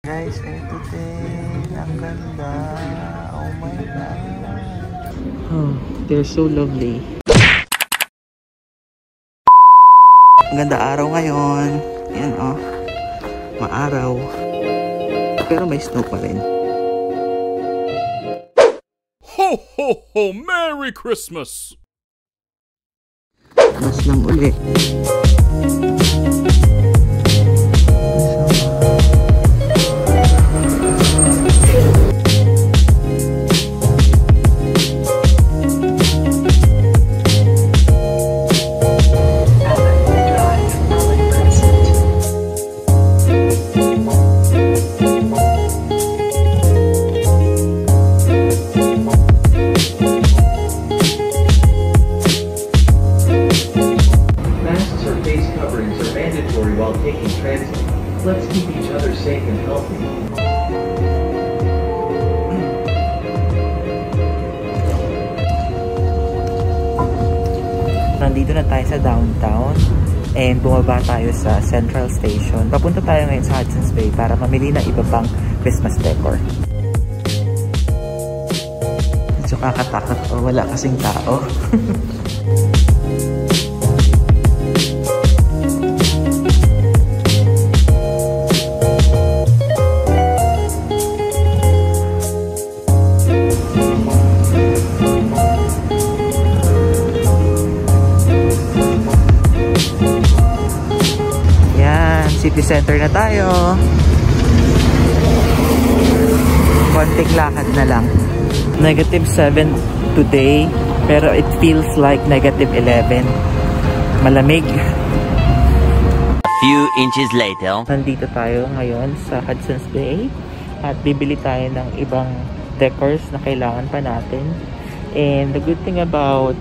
Guys, ito din. Ang ganda. Oh my God. Oh, they're so lovely. Ang ganda araw ngayon. Ayan oh. Maaraw. Pero may snow pa rin. Ho ho ho! Merry Christmas! Mas lang uli. Let's keep each other safe and healthy. Nandito na tayo sa downtown and bumaba tayo sa Central Station. Papunta tayo ngayon sa Hudson's Bay para mamili ng iba pang Christmas decor. Medyo kakatakot o wala kasing tao. City Center na tayo. Konting lakad na lang. -7 today, pero it feels like -11. Malamig. A few inches later. Nandito tayo ngayon sa Hudson's Bay at bibili tayo ng ibang decors na kailangan pa natin. And the good thing about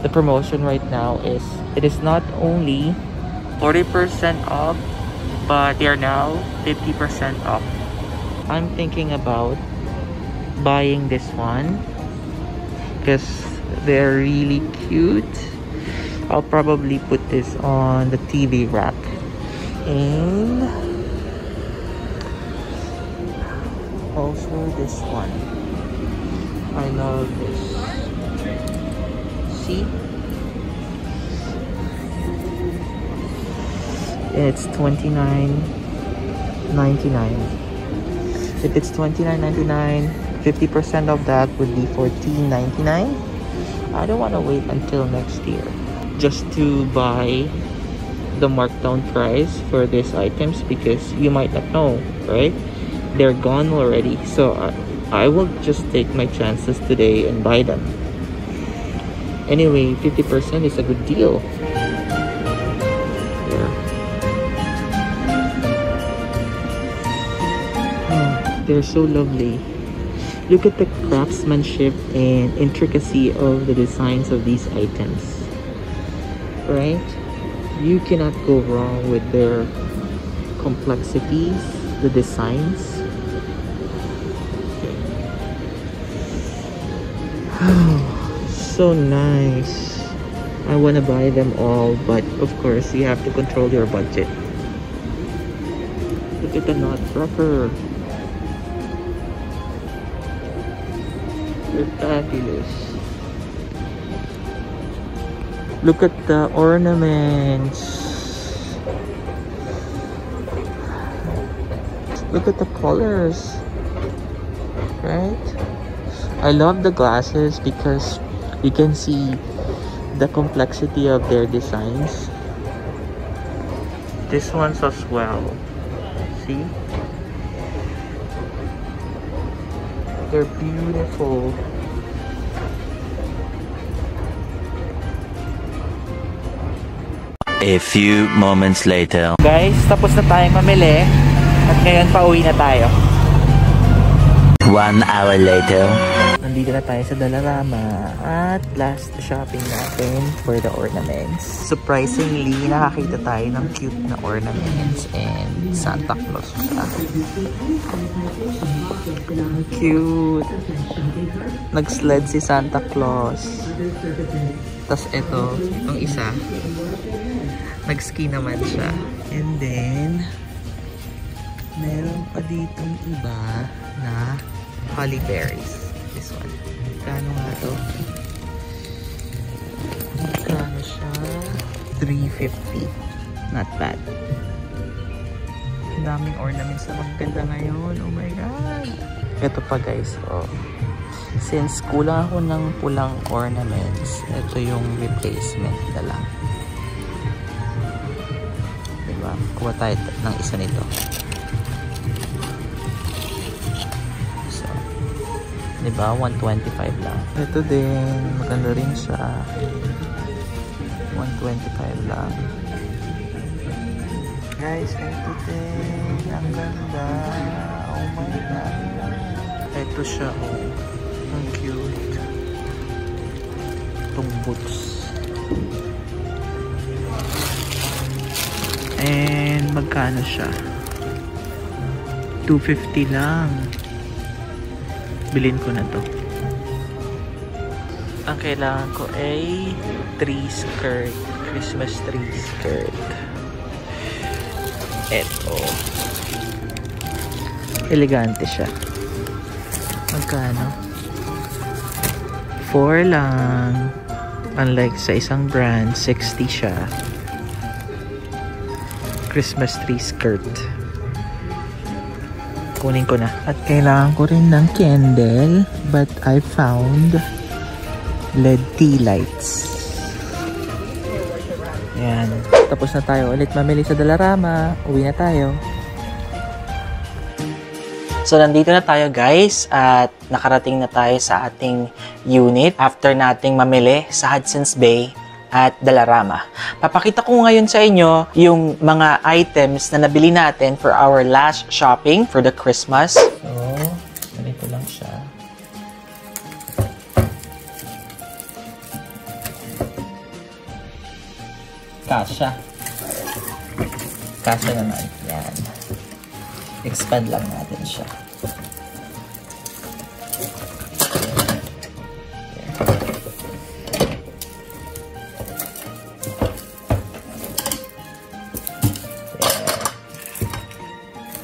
the promotion right now is it is not only 40% off, but they are now 50% off. I'm thinking about buying this one because they're really cute. I'll probably put this on the TV rack. And also this one. I love this. See? It's $29.99. If it's $29.99, 50% of that would be $14.99. I don't want to wait until next year just to buy the markdown price for these items because you might not know, right? They're gone already. So I will just take my chances today and buy them. Anyway, 50% is a good deal. They're so lovely. Look at the craftsmanship and intricacy of the designs of these items. Right? You cannot go wrong with their complexities, the designs. So nice. I want to buy them all, but of course you have to control your budget. Look at the nutcracker. They're fabulous. Look at the ornaments. Look at the colors. Right? I love the glasses because you can see the complexity of their designs. This one's as well. See? They're beautiful. A few moments later. Guys, tapos na tayong mamili at ngayon pauwi na tayo. 1 hour later. Nandito na tayo sa Dollarama at last shopping natin for the ornaments. Surprisingly, nakakita tayo ng cute na ornaments and Santa Claus siya. Cute! Nag-sled si Santa Claus. Tapos ito, itong isa, nag-ski naman siya. And then, Meron pa ditong iba na holly berries. This one. Kano nga to? Kano siya? 350. Not bad. Ang daming ornaments na maganda ngayon. Oh my god. Ito pa guys. Oh. Since kulang ako ng pulang ornaments, ito yung replacement na lang. Diba? Kuha tayo ng isa nito. So, diba? 125 lang. Ito din. Maganda rin siya. 125 lang. Guys, ito din. Ang ganda. Oh my god. Ito siya. Oh. Ang cute. Itong boots. And magkano siya? 250 lang. Bilhin ko na to. Ang kailangan ko ay tree skirt. Christmas tree skirt. Eto. Elegante siya. Magkano? 4 lang. Unlike sa isang brand, 60 siya. Christmas tree skirt. Kunin ko na. At kailangan ko rin ng candle, but I found LED tea lights. Yan. Tapos na tayo ulit mamili sa Dollarama. Uwi na tayo. So, nandito na tayo guys at nakarating na tayo sa ating unit after nating mamili sa Hudson's Bay at Dollarama. Papakita ko ngayon sa inyo yung mga items na nabili natin for our last shopping for the Christmas. So, ganito lang siya. Kasha. Kasha naman. Yan. Expand lang natin siya.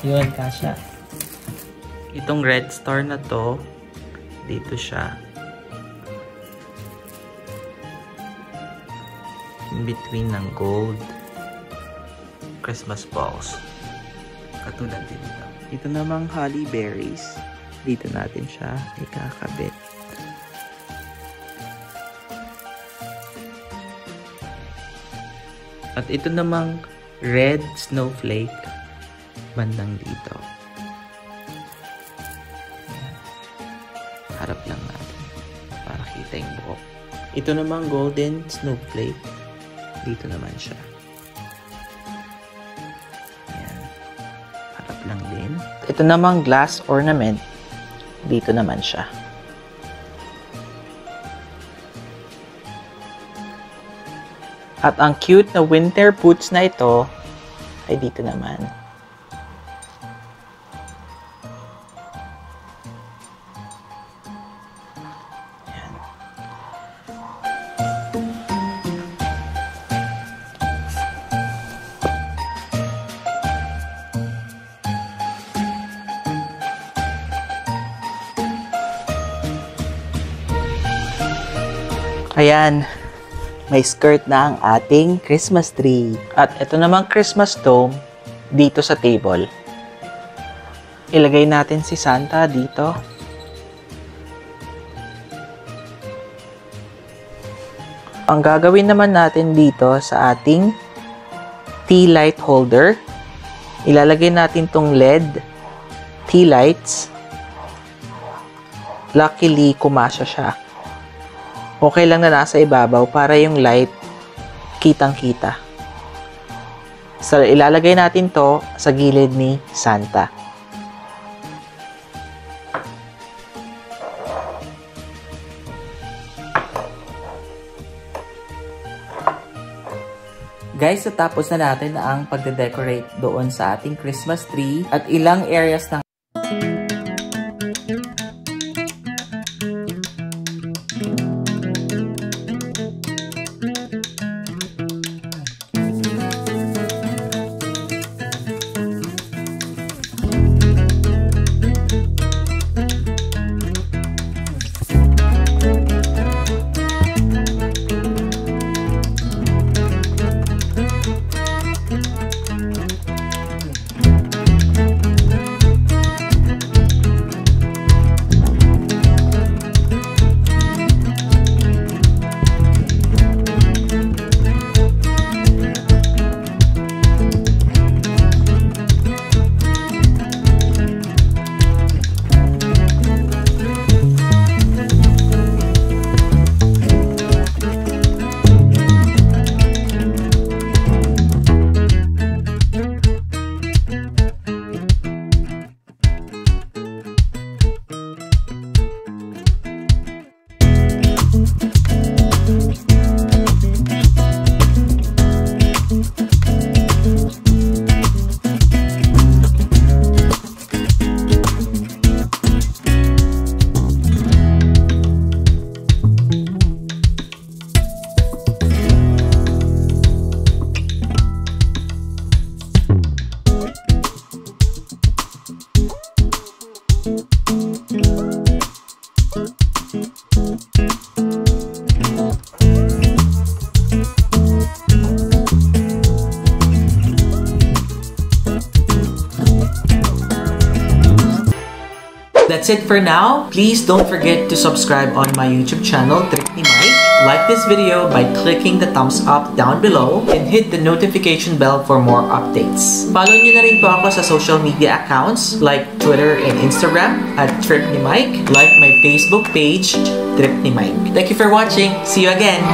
Yun, kasha. Itong red star na to, dito siya. In between ng gold Christmas balls. Katulad din ito. Ito namang holly berries. Dito natin siya ikakabit. At ito namang red snowflake bandang dito. Harap lang natin para kita yung buhok. Ito namang golden snowflake. Dito naman siya. Lang din. Ito namang glass ornament. Dito naman siya. At ang cute na winter boots na ito ay dito naman. Ayan. Ayan, may skirt na ang ating Christmas tree. At ito namang Christmas dome dito sa table. Ilagay natin si Santa dito. Ang gagawin naman natin dito sa ating tea light holder, ilalagay natin tong LED tea lights. Luckily, kumasya siya. Okay lang na nasa ibabaw para yung light kitang-kita. So, ilalagay natin to sa gilid ni Santa. Guys, natapos na natin ang pagde-decorate doon sa ating Christmas tree at ilang areas ng That's it for now. Please don't forget to subscribe on my YouTube channel, Trip ni Mike. Like this video by clicking the thumbs up down below and hit the notification bell for more updates. Follow nyo na rin po ako sa social media accounts like Twitter and Instagram at Trip ni Mike. Like my Facebook page, Trip ni Mike. Thank you for watching. See you again!